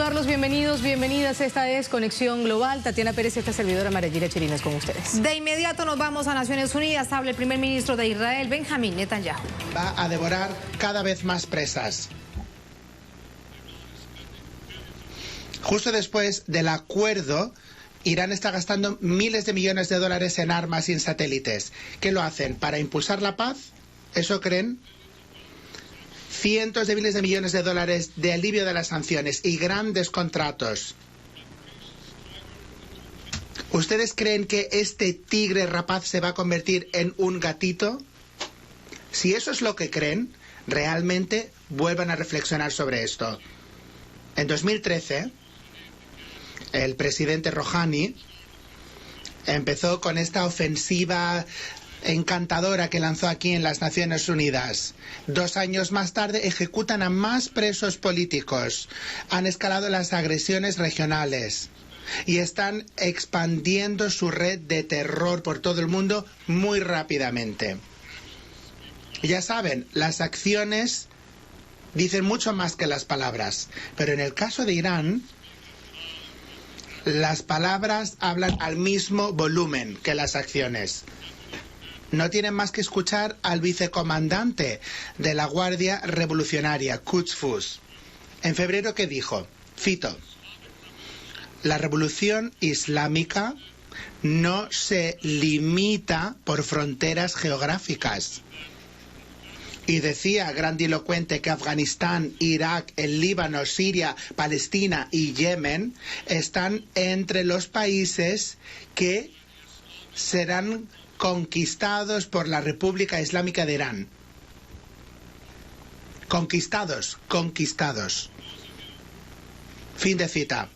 saludarlos, bienvenidos, bienvenidas. Esta es Conexión Global. Tatiana Pérez y esta servidora Marayira Chirinas con ustedes. De inmediato nos vamos a Naciones Unidas. Habla el primer ministro de Israel, Benjamín Netanyahu. Va a devorar cada vez más presas. Justo después del acuerdo, Irán está gastando miles de millones de dólares en armas y en satélites. ¿Qué lo hacen? ¿Para impulsar la paz? ¿Eso creen? Cientos de miles de millones de dólares de alivio de las sanciones y grandes contratos. ¿Ustedes creen que este tigre rapaz se va a convertir en un gatito? Si eso es lo que creen, realmente vuelvan a reflexionar sobre esto. En 2013, el presidente Rouhani empezó con esta ofensiva encantadora que lanzó aquí en las Naciones Unidas. 2 años más tarde ejecutan a más presos políticos, han escalado las agresiones regionales y están expandiendo su red de terror por todo el mundo muy rápidamente. Ya saben, las acciones dicen mucho más que las palabras, pero en el caso de Irán, las palabras hablan al mismo volumen que las acciones. No tienen más que escuchar al vicecomandante de la Guardia Revolucionaria, Quds. En febrero, ¿qué dijo? Cito: la revolución islámica no se limita por fronteras geográficas. Y decía grandilocuente que Afganistán, Irak, el Líbano, Siria, Palestina y Yemen están entre los países que serán conquistados por la República Islámica de Irán. Conquistados. Fin de cita.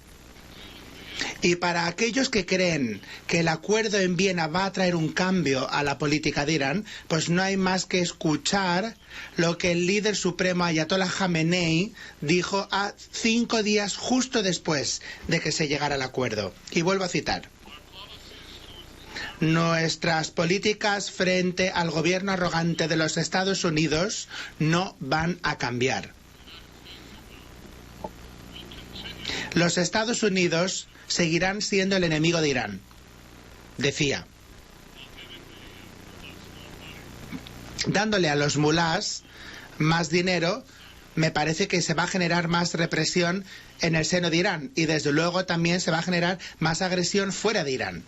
Y para aquellos que creen que el acuerdo en Viena va a traer un cambio a la política de Irán, pues no hay más que escuchar lo que el líder supremo Ayatollah Khamenei dijo a 5 días justo después de que se llegara al acuerdo. Y vuelvo a citar: nuestras políticas frente al gobierno arrogante de los Estados Unidos no van a cambiar. Los Estados Unidos seguirán siendo el enemigo de Irán, decía. Dándole a los mulás más dinero, me parece que se va a generar más represión en el seno de Irán y desde luego también se va a generar más agresión fuera de Irán.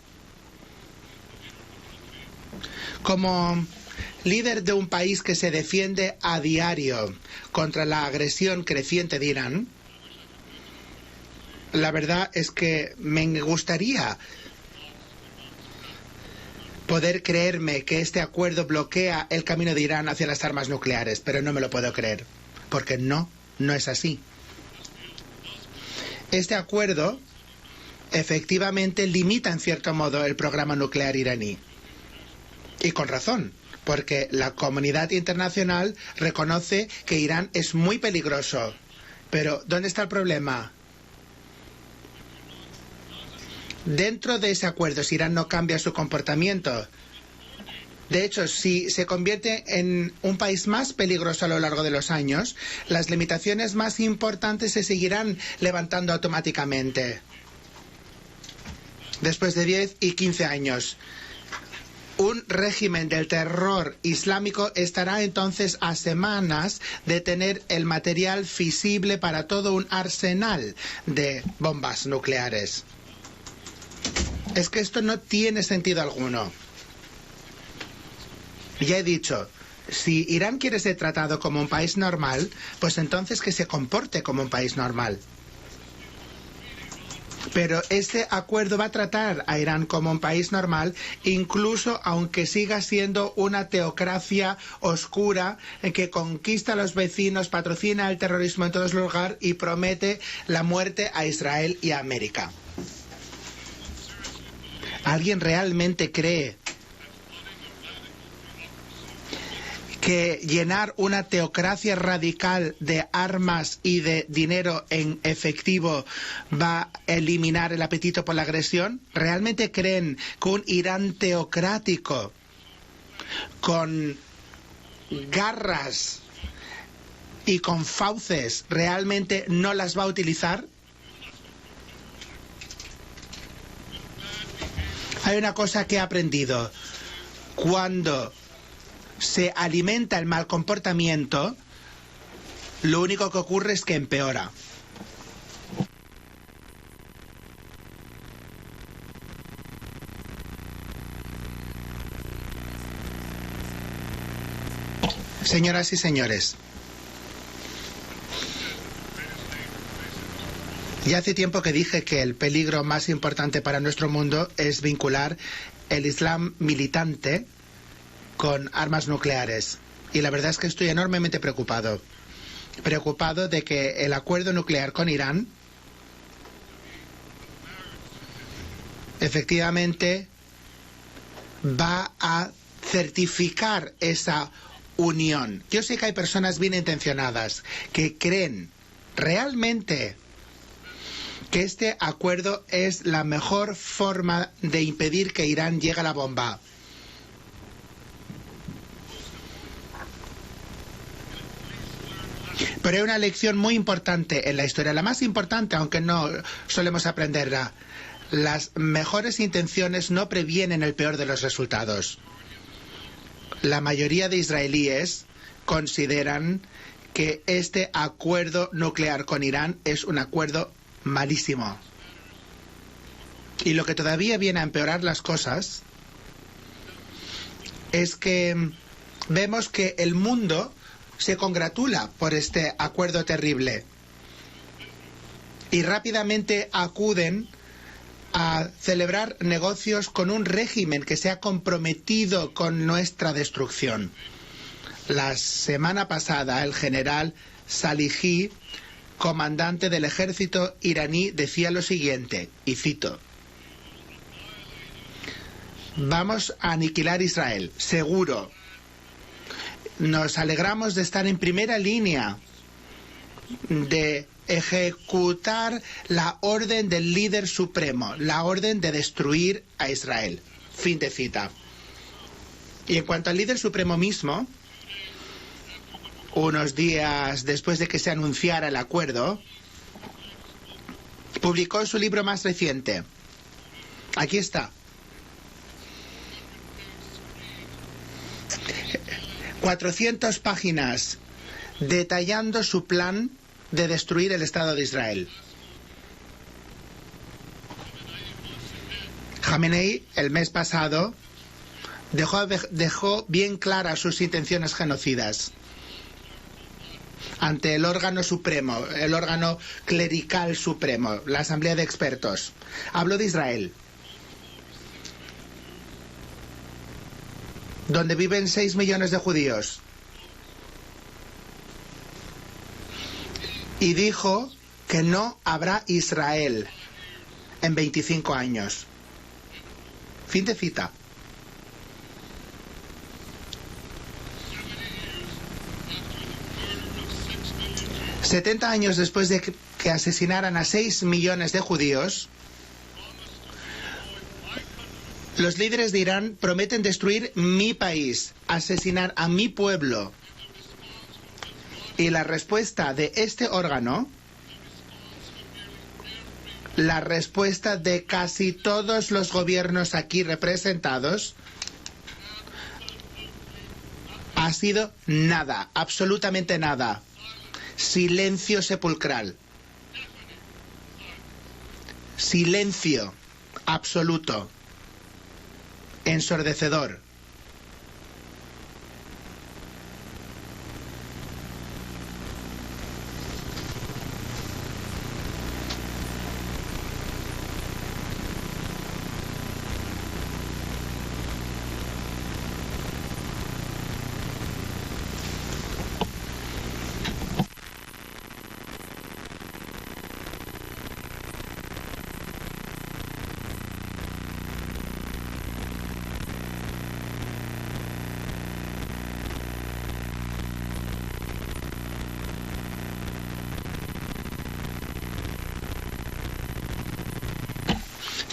Como líder de un país que se defiende a diario contra la agresión creciente de Irán, la verdad es que me gustaría poder creerme que este acuerdo bloquea el camino de Irán hacia las armas nucleares, pero no me lo puedo creer, porque no es así. Este acuerdo efectivamente limita en cierto modo el programa nuclear iraní. Y con razón, porque la comunidad internacional reconoce que Irán es muy peligroso. Pero, ¿dónde está el problema? Dentro de ese acuerdo, si Irán no cambia su comportamiento, de hecho, si se convierte en un país más peligroso a lo largo de los años, las limitaciones más importantes se seguirán levantando automáticamente. Después de 10 y 15 años. Un régimen del terror islámico estará entonces a semanas de tener el material fisible para todo un arsenal de bombas nucleares. Es que esto no tiene sentido alguno. Ya he dicho, si Irán quiere ser tratado como un país normal, pues entonces que se comporte como un país normal. Pero este acuerdo va a tratar a Irán como un país normal, incluso aunque siga siendo una teocracia oscura que conquista a los vecinos, patrocina el terrorismo en todos los lugares y promete la muerte a Israel y a América. ¿Alguien realmente cree que llenar una teocracia radical de armas y de dinero en efectivo va a eliminar el apetito por la agresión? ¿Realmente creen que un Irán teocrático con garras y con fauces realmente no las va a utilizar? Hay una cosa que he aprendido. Cuando se alimenta el mal comportamiento, lo único que ocurre es que empeora. Señoras y señores, ya hace tiempo que dije que el peligro más importante para nuestro mundo es vincular el Islam militante con armas nucleares. Y la verdad es que estoy enormemente preocupado. Preocupado de que el acuerdo nuclear con Irán efectivamente va a certificar esa unión. Yo sé que hay personas bien intencionadas que creen realmente que este acuerdo es la mejor forma de impedir que Irán llegue a la bomba. Pero hay una lección muy importante en la historia, la más importante, aunque no solemos aprenderla. Las mejores intenciones no previenen el peor de los resultados. La mayoría de israelíes consideran que este acuerdo nuclear con Irán es un acuerdo malísimo. Y lo que todavía viene a empeorar las cosas es que vemos que el mundo se congratula por este acuerdo terrible y rápidamente acuden a celebrar negocios con un régimen que se ha comprometido con nuestra destrucción. La semana pasada el general Salihi, comandante del ejército iraní, decía lo siguiente, y cito: vamos a aniquilar Israel, seguro. Nos alegramos de estar en primera línea, de ejecutar la orden del líder supremo, la orden de destruir a Israel. Fin de cita. Y en cuanto al líder supremo mismo, unos días después de que se anunciara el acuerdo, publicó su libro más reciente. Aquí está. 400 páginas detallando su plan de destruir el Estado de Israel. Jamenei, el mes pasado, dejó bien claras sus intenciones genocidas ante el órgano supremo, el órgano clerical supremo, la Asamblea de Expertos. Habló de Israel, donde viven 6 millones de judíos. Y dijo que no habrá Israel en 25 años. Fin de cita. ...70 años después de que asesinaran a 6 millones de judíos, los líderes de Irán prometen destruir mi país, asesinar a mi pueblo. Y la respuesta de este órgano, la respuesta de casi todos los gobiernos aquí representados, ha sido nada, absolutamente nada. Silencio sepulcral. Silencio absoluto. Ensordecedor.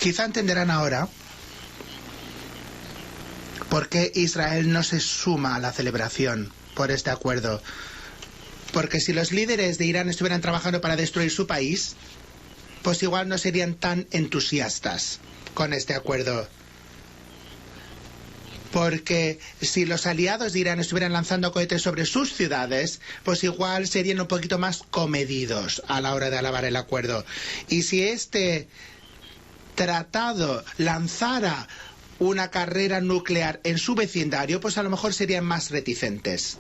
Quizá entenderán ahora por qué Israel no se suma a la celebración por este acuerdo. Porque si los líderes de Irán estuvieran trabajando para destruir su país, pues igual no serían tan entusiastas con este acuerdo. porque si los aliados de Irán estuvieran lanzando cohetes sobre sus ciudades, pues igual serían un poquito más comedidos a la hora de alabar el acuerdo. Y si este tratado lanzara una carrera nuclear en su vecindario, pues a lo mejor serían más reticentes.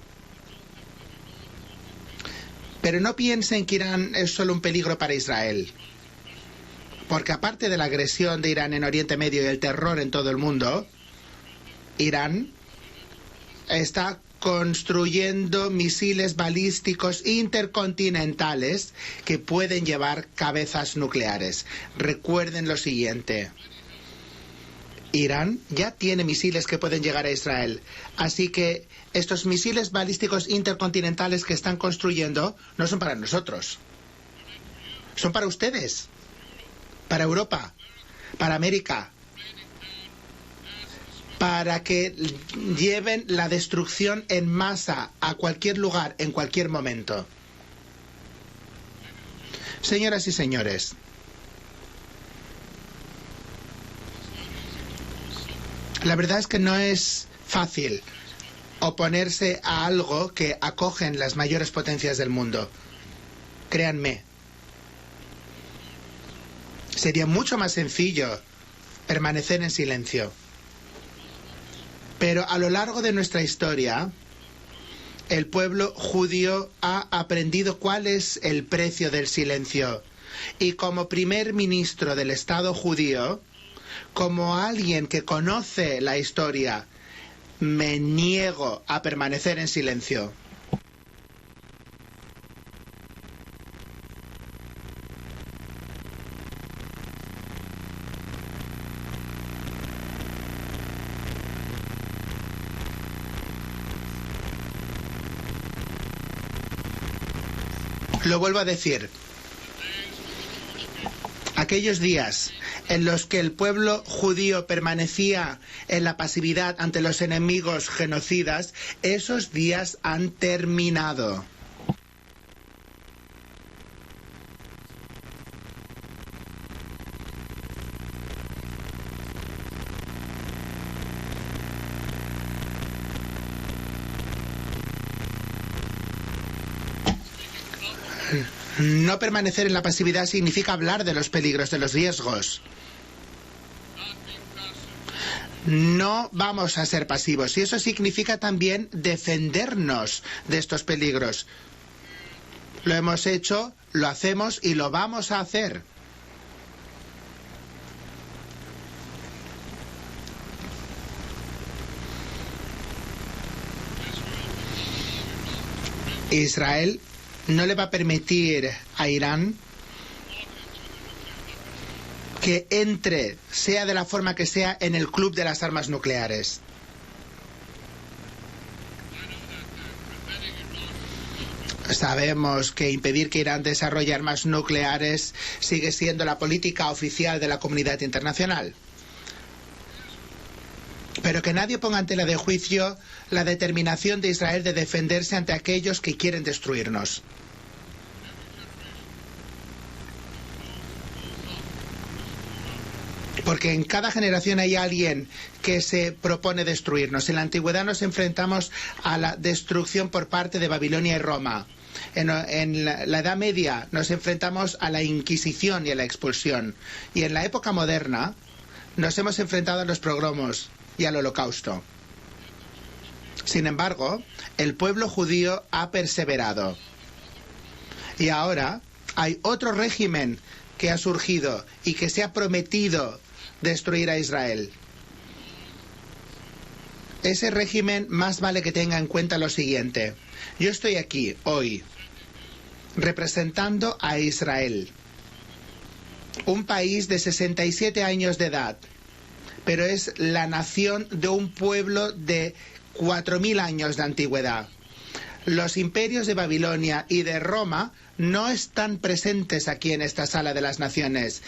Pero no piensen que Irán es solo un peligro para Israel, porque aparte de la agresión de Irán en Oriente Medio y el terror en todo el mundo, Irán está construyendo misiles balísticos intercontinentales que pueden llevar cabezas nucleares. Recuerden lo siguiente: Irán ya tiene misiles que pueden llegar a Israel, así que estos misiles balísticos intercontinentales que están construyendo no son para nosotros, son para ustedes, para Europa, para América, para que lleven la destrucción en masa a cualquier lugar, en cualquier momento. Señoras y señores, la verdad es que no es fácil oponerse a algo que acogen las mayores potencias del mundo. Créanme, sería mucho más sencillo permanecer en silencio. Pero a lo largo de nuestra historia, el pueblo judío ha aprendido cuál es el precio del silencio. Y como primer ministro del Estado judío, como alguien que conoce la historia, me niego a permanecer en silencio. Lo vuelvo a decir. Aquellos días en los que el pueblo judío permanecía en la pasividad ante los enemigos genocidas, esos días han terminado. No permanecer en la pasividad significa hablar de los peligros, de los riesgos. No vamos a ser pasivos y eso significa también defendernos de estos peligros. Lo hemos hecho, lo hacemos y lo vamos a hacer. Israel no le va a permitir a Irán que entre, sea de la forma que sea, en el club de las armas nucleares. Sabemos que impedir que Irán desarrolle armas nucleares sigue siendo la política oficial de la comunidad internacional. Pero que nadie ponga en tela de juicio la determinación de Israel de defenderse ante aquellos que quieren destruirnos. Porque en cada generación hay alguien que se propone destruirnos. En la antigüedad nos enfrentamos a la destrucción por parte de Babilonia y Roma. En la Edad Media nos enfrentamos a la Inquisición y a la expulsión. Y en la época moderna nos hemos enfrentado a los pogromos y al Holocausto. Sin embargo, el pueblo judío ha perseverado. Y ahora hay otro régimen que ha surgido y que se ha prometido destruir a Israel. Ese régimen más vale que tenga en cuenta lo siguiente. Yo estoy aquí hoy representando a Israel, un país de 67 años de edad, pero es la nación de un pueblo de 4.000 años de antigüedad. Los imperios de Babilonia y de Roma no están presentes aquí en esta sala de las naciones,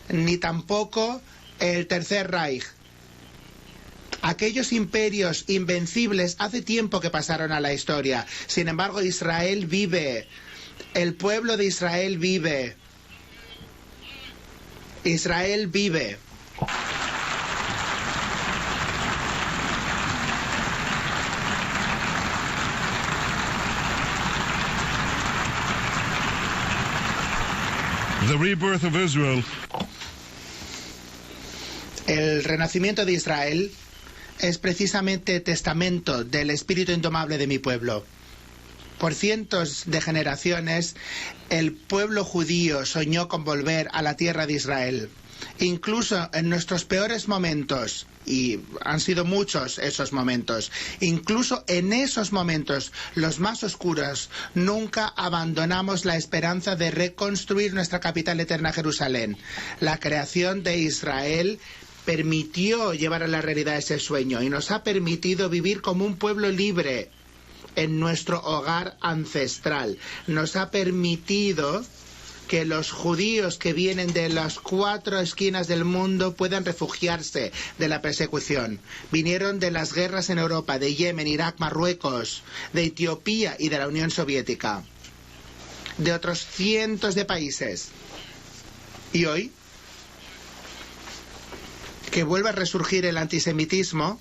ni tampoco el Tercer Reich. Aquellos imperios invencibles hace tiempo que pasaron a la historia. Sin embargo, Israel vive. El pueblo de Israel vive. Israel vive. The rebirth of Israel. El renacimiento de Israel es precisamente testamento del espíritu indomable de mi pueblo. Por cientos de generaciones, el pueblo judío soñó con volver a la tierra de Israel. Incluso en nuestros peores momentos, y han sido muchos esos momentos, incluso en esos momentos, los más oscuros, nunca abandonamos la esperanza de reconstruir nuestra capital eterna, Jerusalén. La creación de Israel permitió llevar a la realidad ese sueño y nos ha permitido vivir como un pueblo libre en nuestro hogar ancestral. Nos ha permitido que los judíos que vienen de las 4 esquinas del mundo puedan refugiarse de la persecución. Vinieron de las guerras en Europa, de Yemen, Irak, Marruecos, de Etiopía y de la Unión Soviética, de otros cientos de países. Y hoy, que vuelve a resurgir el antisemitismo,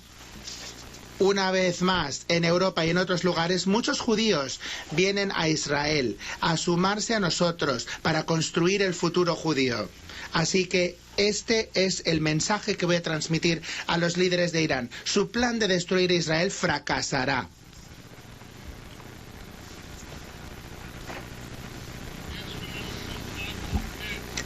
una vez más, en Europa y en otros lugares, muchos judíos vienen a Israel a sumarse a nosotros para construir el futuro judío. Así que este es el mensaje que voy a transmitir a los líderes de Irán. Su plan de destruir Israel fracasará.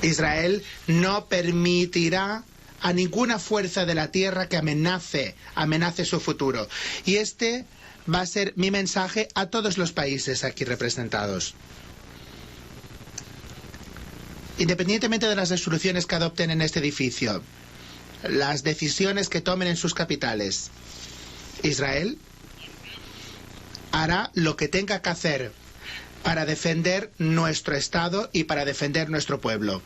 Israel no permitirá a ninguna fuerza de la tierra que amenace su futuro. Y este va a ser mi mensaje a todos los países aquí representados. Independientemente de las resoluciones que adopten en este edificio, las decisiones que tomen en sus capitales, Israel hará lo que tenga que hacer para defender nuestro Estado y para defender nuestro pueblo.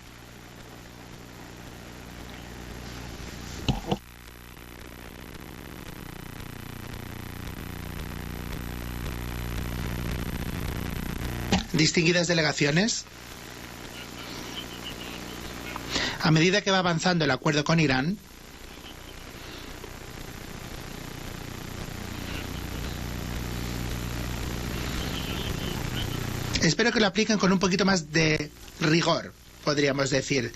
Distinguidas delegaciones, a medida que va avanzando el acuerdo con Irán, espero que lo apliquen con un poquito más de rigor, podríamos decir,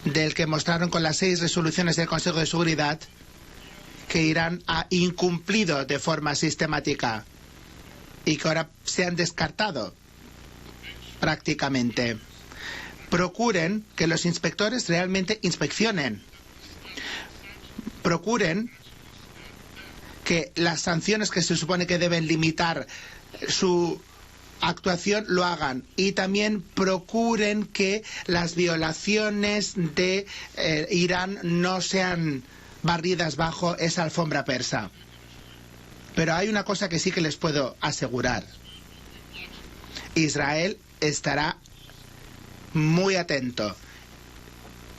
del que mostraron con las 6 resoluciones del Consejo de Seguridad que Irán ha incumplido de forma sistemática y que ahora se han descartado prácticamente. Procuren que los inspectores realmente inspeccionen. Procuren que las sanciones que se supone que deben limitar su actuación lo hagan. Y también procuren que las violaciones de Irán no sean barridas bajo esa alfombra persa. Pero hay una cosa que sí que les puedo asegurar. Israel estará muy atento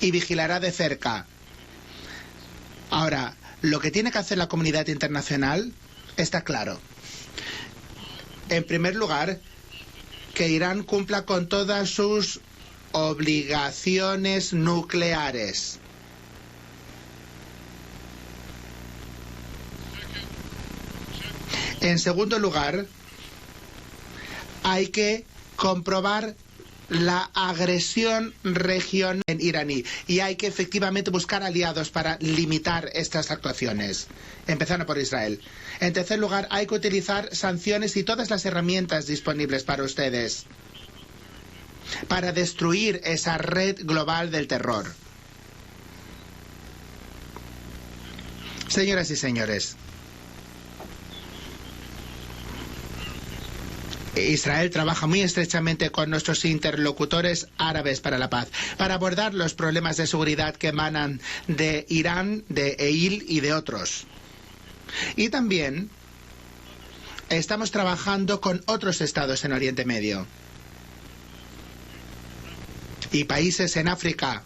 y vigilará de cerca. Ahora, lo que tiene que hacer la comunidad internacional está claro. En primer lugar, que Irán cumpla con todas sus obligaciones nucleares. En segundo lugar, hay que comprobar la agresión regional iraní y hay que efectivamente buscar aliados para limitar estas actuaciones, empezando por Israel. En tercer lugar, hay que utilizar sanciones y todas las herramientas disponibles para ustedes para destruir esa red global del terror. Señoras y señores, Israel trabaja muy estrechamente con nuestros interlocutores árabes para la paz, para abordar los problemas de seguridad que emanan de Irán, de EIL y de otros. Y también estamos trabajando con otros estados en Oriente Medio y países en África,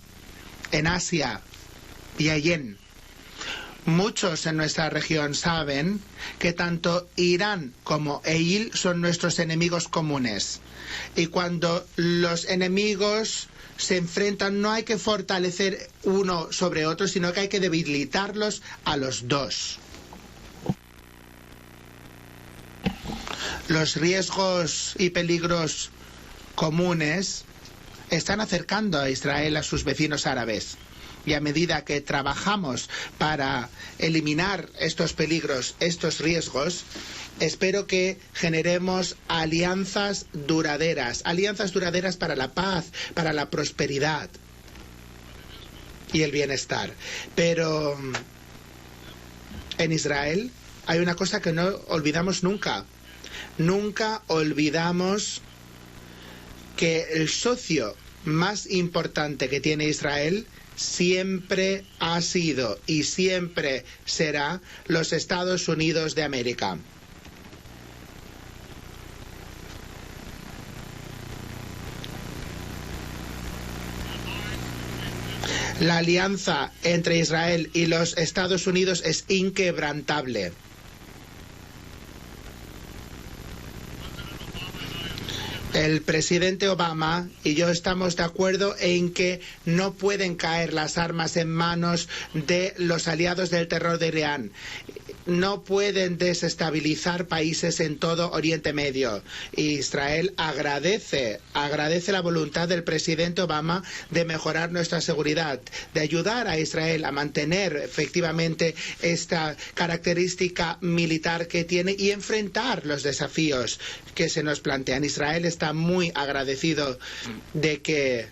en Asia y Yemen. Muchos en nuestra región saben que tanto Irán como EIL son nuestros enemigos comunes. Y cuando los enemigos se enfrentan, no hay que fortalecer uno sobre otro, sino que hay que debilitarlos a los dos. Los riesgos y peligros comunes están acercando a Israel a sus vecinos árabes. Y a medida que trabajamos para eliminar estos peligros, estos riesgos, espero que generemos alianzas duraderas para la paz, para la prosperidad y el bienestar. Pero en Israel hay una cosa que no olvidamos nunca. Nunca olvidamos que el socio más importante que tiene Israel siempre ha sido y siempre será los Estados Unidos de América. La alianza entre Israel y los Estados Unidos es inquebrantable. El presidente Obama y yo estamos de acuerdo en que no pueden caer las armas en manos de los aliados del terror de Irán. No pueden desestabilizar países en todo Oriente Medio. Israel agradece la voluntad del presidente Obama de mejorar nuestra seguridad, de ayudar a Israel a mantener efectivamente esta característica militar que tiene y enfrentar los desafíos que se nos plantean. Israel está muy agradecido de que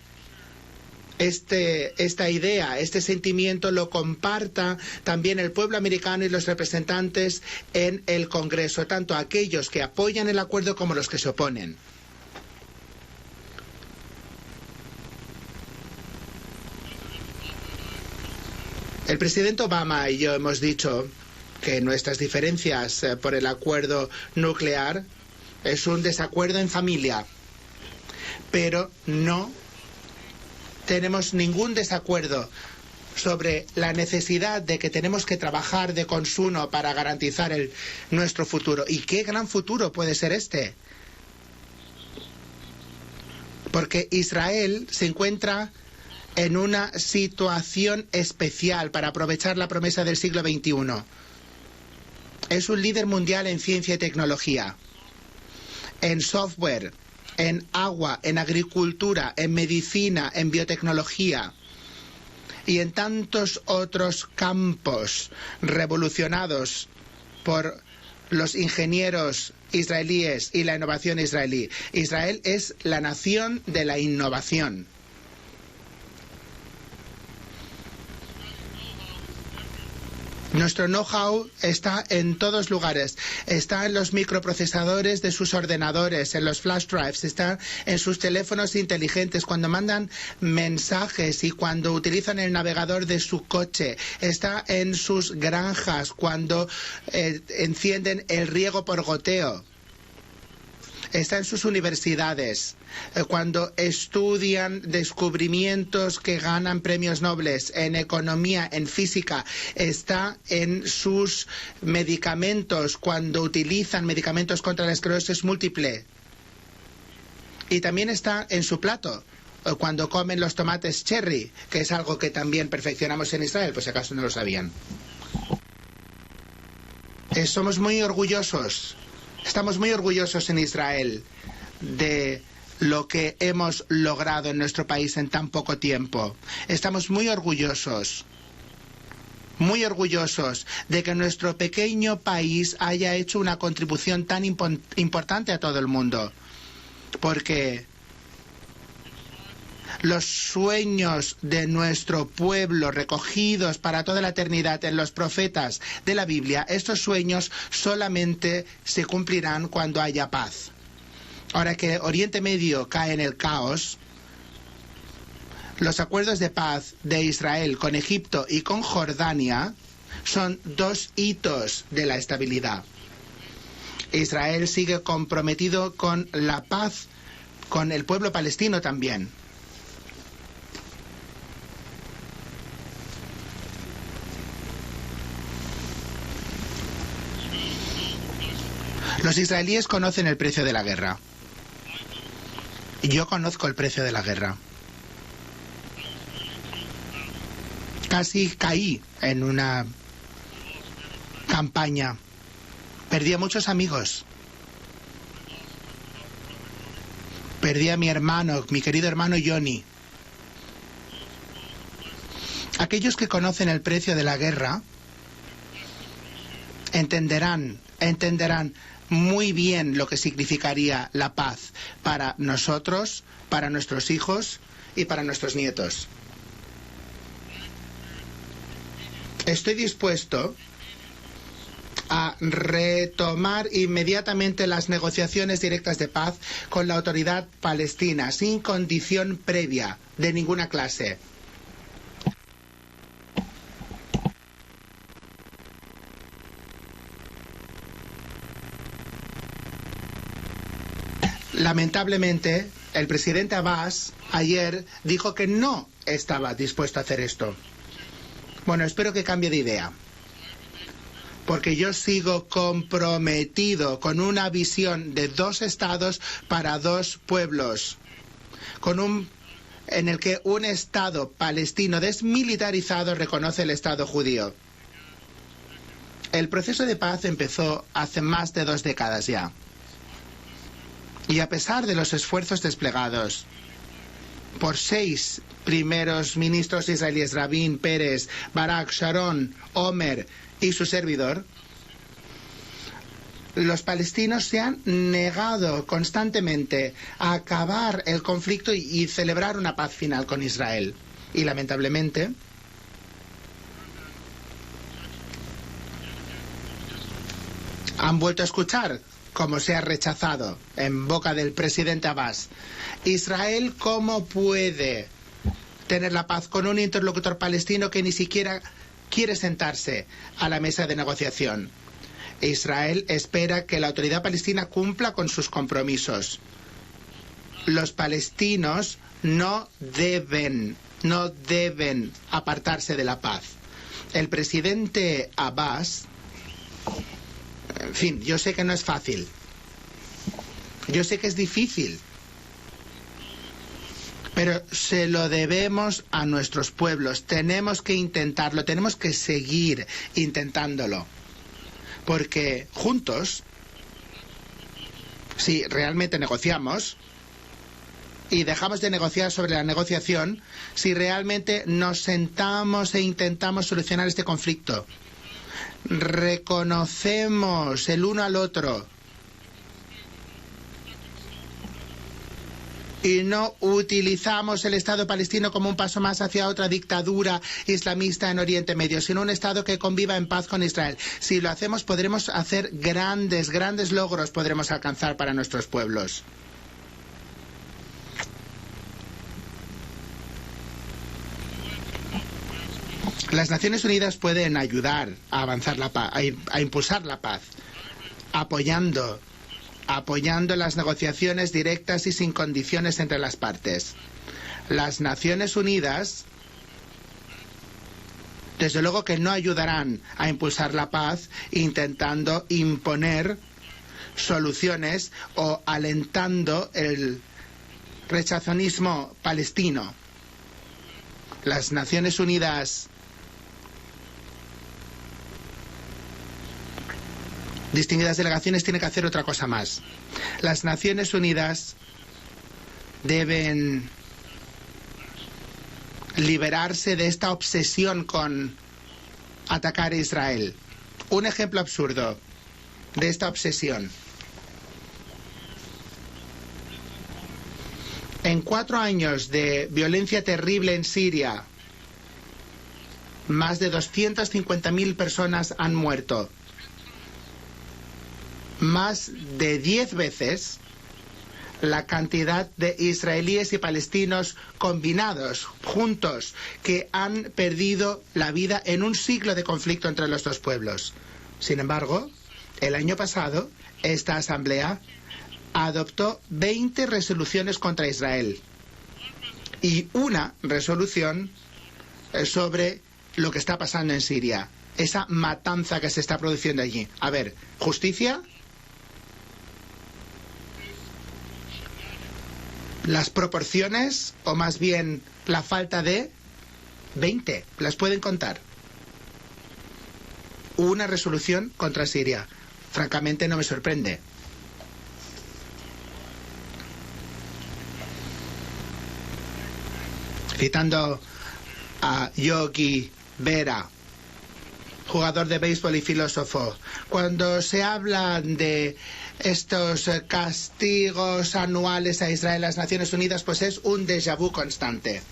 esta idea, este sentimiento lo comparta también el pueblo americano y los representantes en el Congreso, tanto aquellos que apoyan el acuerdo como los que se oponen. El presidente Obama y yo hemos dicho que nuestras diferencias por el acuerdo nuclear es un desacuerdo en familia, pero no tenemos ningún desacuerdo sobre la necesidad de que tenemos que trabajar de consuno para garantizar nuestro futuro. ¿Y qué gran futuro puede ser este? Porque Israel se encuentra en una situación especial para aprovechar la promesa del siglo XXI. Es un líder mundial en ciencia y tecnología, en software, en agua, en agricultura, en medicina, en biotecnología y en tantos otros campos revolucionados por los ingenieros israelíes y la innovación israelí. Israel es la nación de la innovación. Nuestro know-how está en todos lugares. Está en los microprocesadores de sus ordenadores, en los flash drives, está en sus teléfonos inteligentes, cuando mandan mensajes y cuando utilizan el navegador de su coche. Está en sus granjas, cuando encienden el riego por goteo. Está en sus universidades, cuando estudian descubrimientos que ganan premios Nobel, en economía, en física. Está en sus medicamentos, cuando utilizan medicamentos contra la esclerosis múltiple. Y también está en su plato, cuando comen los tomates cherry, que es algo que también perfeccionamos en Israel, por si acaso no lo sabían. Somos muy orgullosos. Estamos muy orgullosos en Israel de lo que hemos logrado en nuestro país en tan poco tiempo. Estamos muy orgullosos de que nuestro pequeño país haya hecho una contribución tan importante a todo el mundo. Porque los sueños de nuestro pueblo recogidos para toda la eternidad en los profetas de la Biblia, estos sueños solamente se cumplirán cuando haya paz. Ahora que Oriente Medio cae en el caos, los acuerdos de paz de Israel con Egipto y con Jordania son dos hitos de la estabilidad. Israel sigue comprometido con la paz con el pueblo palestino también. Los israelíes conocen el precio de la guerra. Yo conozco el precio de la guerra. Casi caí en una campaña. Perdí a muchos amigos. Perdí a mi hermano, mi querido hermano Johnny. Aquellos que conocen el precio de la guerra entenderán muy bien lo que significaría la paz para nosotros, para nuestros hijos y para nuestros nietos. Estoy dispuesto a retomar inmediatamente las negociaciones directas de paz con la autoridad palestina, sin condición previa de ninguna clase. Lamentablemente, el presidente Abbas ayer dijo que no estaba dispuesto a hacer esto. Bueno, espero que cambie de idea, porque yo sigo comprometido con una visión de 2 estados para 2 pueblos, en el que un estado palestino desmilitarizado reconoce el estado judío. El proceso de paz empezó hace más de 2 décadas ya. Y a pesar de los esfuerzos desplegados por 6 primeros ministros israelíes, Rabin, Peres, Barak, Sharon, Omer y su servidor, los palestinos se han negado constantemente a acabar el conflicto y celebrar una paz final con Israel. Y lamentablemente, han vuelto a escuchar como se ha rechazado en boca del presidente Abbas. Israel, ¿cómo puede tener la paz con un interlocutor palestino que ni siquiera quiere sentarse a la mesa de negociación? Israel espera que la autoridad palestina cumpla con sus compromisos. Los palestinos no deben apartarse de la paz. El presidente Abbas, en fin, yo sé que no es fácil. Yo sé que es difícil. Pero se lo debemos a nuestros pueblos. Tenemos que intentarlo, tenemos que seguir intentándolo. Porque juntos, si realmente negociamos y dejamos de negociar sobre la negociación, si realmente nos sentamos e intentamos solucionar este conflicto, reconocemos el uno al otro y no utilizamos el Estado palestino como un paso más hacia otra dictadura islamista en Oriente Medio, sino un Estado que conviva en paz con Israel. Si lo hacemos, podremos hacer grandes logros, podremos alcanzar para nuestros pueblos. Las Naciones Unidas pueden ayudar a avanzar la paz, a impulsar la paz, apoyando las negociaciones directas y sin condiciones entre las partes. Las Naciones Unidas, desde luego que no ayudarán a impulsar la paz intentando imponer soluciones o alentando el rechazonismo palestino. Las Naciones Unidas, distinguidas delegaciones, tienen que hacer otra cosa más. Las Naciones Unidas deben liberarse de esta obsesión con atacar a Israel. Un ejemplo absurdo de esta obsesión. En 4 años de violencia terrible en Siria, más de 250.000 personas han muerto. Más de 10 veces la cantidad de israelíes y palestinos combinados, juntos, que han perdido la vida en un siglo de conflicto entre los 2 pueblos. Sin embargo, el año pasado, esta asamblea adoptó 20 resoluciones contra Israel y una resolución sobre lo que está pasando en Siria, esa matanza que se está produciendo allí. A ver, ¿justicia? Las proporciones, o más bien la falta de 20, las pueden contar. Una resolución contra Siria. Francamente no me sorprende. citando a Yogi Berra, jugador de béisbol y filósofo, cuando se habla de estos castigos anuales a Israel, las Naciones Unidas, pues es un déjà vu constante.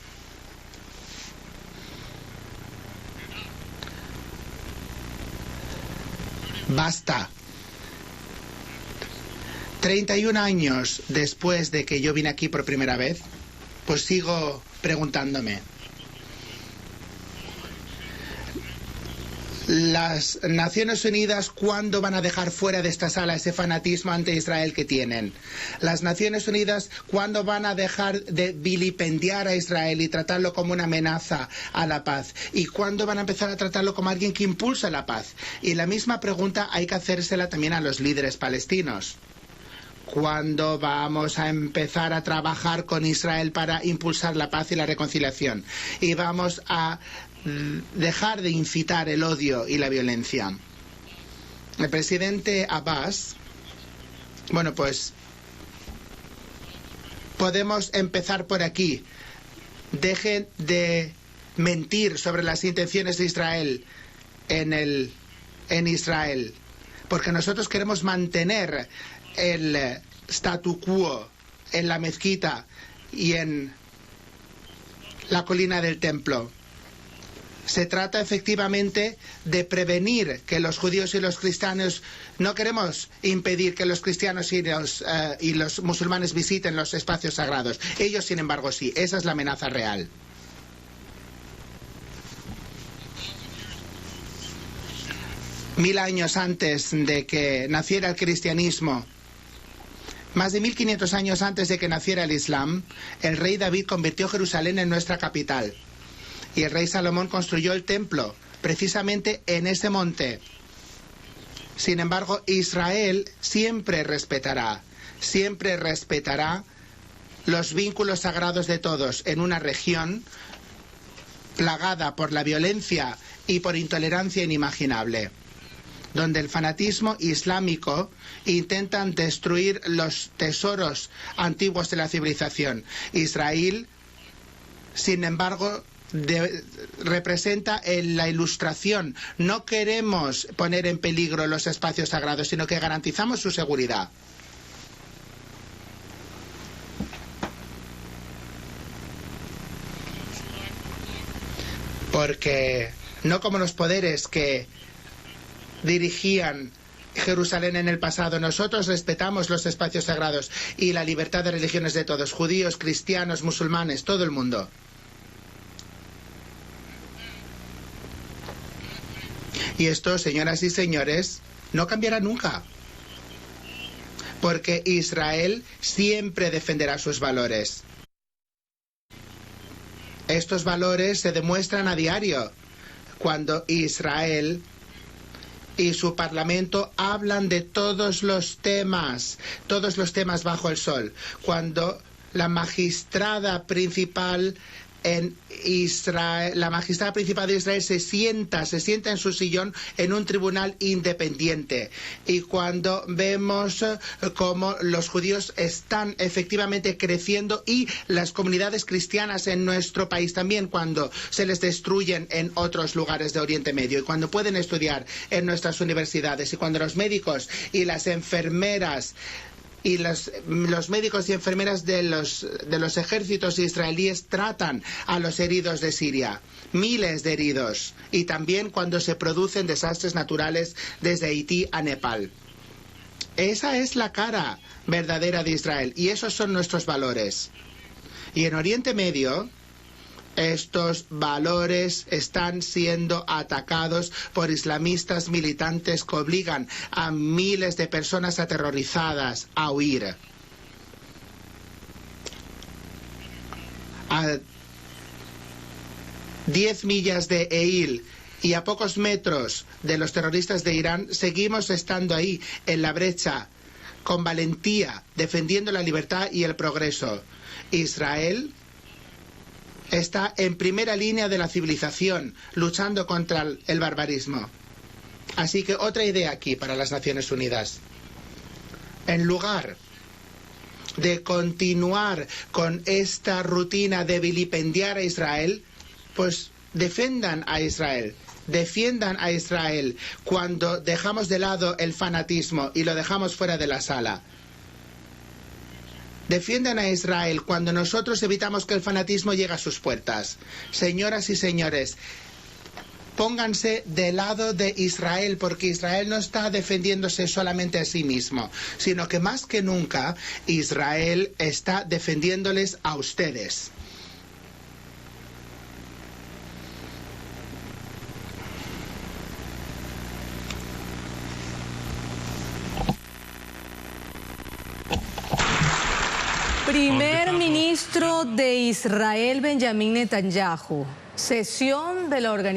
Basta. 31 años después de que yo vine aquí por primera vez, pues sigo preguntándome. Las Naciones Unidas, ¿cuándo van a dejar fuera de esta sala ese fanatismo ante Israel que tienen? Las Naciones Unidas, ¿cuándo van a dejar de vilipendiar a Israel y tratarlo como una amenaza a la paz? ¿Y cuándo van a empezar a tratarlo como alguien que impulsa la paz? Y la misma pregunta hay que hacérsela también a los líderes palestinos. ¿Cuándo vamos a empezar a trabajar con Israel para impulsar la paz y la reconciliación? Y vamos a dejar de incitar el odio y la violencia. El presidente Abbas, bueno, pues podemos empezar por aquí. Dejen de mentir sobre las intenciones de Israel en Israel, porque nosotros queremos mantener el statu quo en la mezquita y en la colina del templo. Se trata efectivamente de prevenir que los judíos y los cristianos, no queremos impedir que los cristianos y los musulmanes visiten los espacios sagrados. Ellos, sin embargo, sí. Esa es la amenaza real. Mil años antes de que naciera el cristianismo, más de 1500 años antes de que naciera el Islam, el rey David convirtió Jerusalén en nuestra capital. Y el rey Salomón construyó el templo precisamente en ese monte. Sin embargo, Israel siempre respetará los vínculos sagrados de todos en una región plagada por la violencia y por intolerancia inimaginable, donde el fanatismo islámico intentan destruir los tesoros antiguos de la civilización. Israel, sin embargo, representa la ilustración. No queremos poner en peligro los espacios sagrados, sino que garantizamos su seguridad. Porque no como los poderes que dirigían Jerusalén en el pasado, nosotros respetamos los espacios sagrados y la libertad de religiones de todos, judíos, cristianos, musulmanes, todo el mundo. Y esto, señoras y señores, no cambiará nunca, porque Israel siempre defenderá sus valores. Estos valores se demuestran a diario cuando Israel y su parlamento hablan de todos los temas bajo el sol. Cuando la magistrada principal en Israel, la magistrada principal de Israel se sienta en su sillón en un tribunal independiente. Y cuando vemos cómo los judíos están efectivamente creciendo y las comunidades cristianas en nuestro país también, cuando se les destruyen en otros lugares de Oriente Medio, y cuando pueden estudiar en nuestras universidades, y cuando los médicos y las enfermeras y los médicos y enfermeras de los ejércitos israelíes tratan a los heridos de Siria, miles de heridos, y también cuando se producen desastres naturales desde Haití a Nepal. Esa es la cara verdadera de Israel, y esos son nuestros valores. Y en Oriente Medio, estos valores están siendo atacados por islamistas militantes que obligan a miles de personas aterrorizadas a huir. A 10 millas de Eil y a pocos metros de los terroristas de Irán, seguimos estando ahí, en la brecha, con valentía, defendiendo la libertad y el progreso. Israel está en primera línea de la civilización, luchando contra el barbarismo. Así que otra idea aquí para las Naciones Unidas. En lugar de continuar con esta rutina de vilipendiar a Israel, pues defiendan a Israel. Defiendan a Israel cuando dejamos de lado el fanatismo y lo dejamos fuera de la sala. Defiendan a Israel cuando nosotros evitamos que el fanatismo llegue a sus puertas. Señoras y señores, pónganse del lado de Israel, porque Israel no está defendiéndose solamente a sí mismo, sino que más que nunca Israel está defendiéndoles a ustedes. Primer ministro de Israel, Benjamín Netanyahu. Sesión de la organización.